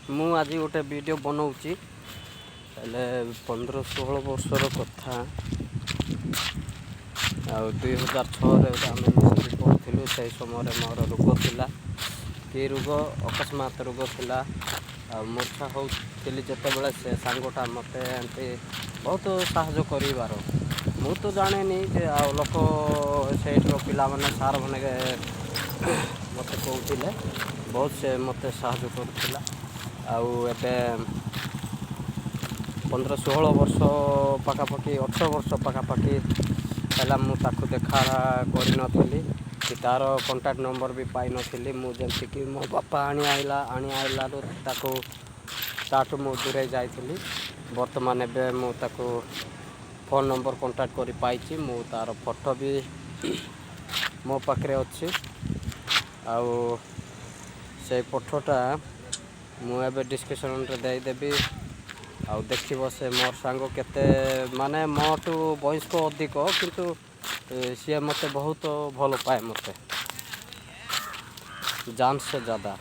ମୁଁ ଆଜି ଗୋଟେ ଭିଡ଼ିଓ ବନାଉଛି ହେଲେ 15-16 ବର୍ଷର କଥା। ଆଉ 2006ରେ ଆମେ ମିଶିକି ପଢ଼ୁଥିଲୁ। ସେହି ସମୟରେ ମୋର ରୋଗ ଥିଲା, କି ରୋଗ ଅକସ୍ମାତ୍ ରୋଗ ଥିଲା। ଆଉ ମୂର୍ଚ୍ଛା ହେଉଥିଲି ଯେତେବେଳେ ସେ ସାଙ୍ଗଟା ମୋତେ ଏମିତି ବହୁତ ସାହାଯ୍ୟ କରିବାର। ମୁଁ ତ ଜାଣିନି ଯେ ଆଉ ଲୋକ ସେଇଠିର ପିଲାମାନେ ସାର୍ମାନେ ମୋତେ କହୁଥିଲେ ବହୁତ ସେ ମୋତେ ସାହାଯ୍ୟ କରୁଥିଲା। ଆଉ ଏବେ 15-16 ବର୍ଷ ପାଖାପାଖି 18 ବର୍ଷ ପାଖାପାଖି ହେଲା ମୁଁ ତାକୁ ଦେଖା କରିନଥିଲି କି ତା'ର କଣ୍ଟାକ୍ଟ ନମ୍ବର ବି ପାଇନଥିଲି। ମୁଁ ଯେମିତିକି ମୋ ବାପା ଆଣି ଆଇଲାରୁ ତାଠୁ ମୁଁ ଦୂରେଇ ଯାଇଥିଲି। ବର୍ତ୍ତମାନ ଏବେ ମୁଁ ତାକୁ ଫୋନ୍ ନମ୍ବର କଣ୍ଟାକ୍ଟ କରି ପାଇଛି। ମୁଁ ତା'ର ଫଟୋ ବି ମୋ ପାଖରେ ଅଛି। ଆଉ ସେଇ ଫଟୋଟା ମୁଁ ଏବେ ଡିସ୍କ୍ରିପ୍ସନ୍ରେ ଦେଇଦେବି। ଆଉ ଦେଖିବ ସେ ମୋର ସାଙ୍ଗ କେତେ ମାନେ ମୋଠୁ ବୟସ୍କ ଅଧିକ, କିନ୍ତୁ ସିଏ ମୋତେ ବହୁତ ଭଲ ପାଏ। ମୋତେ ଜାନ୍ ସେ ज़्यादा।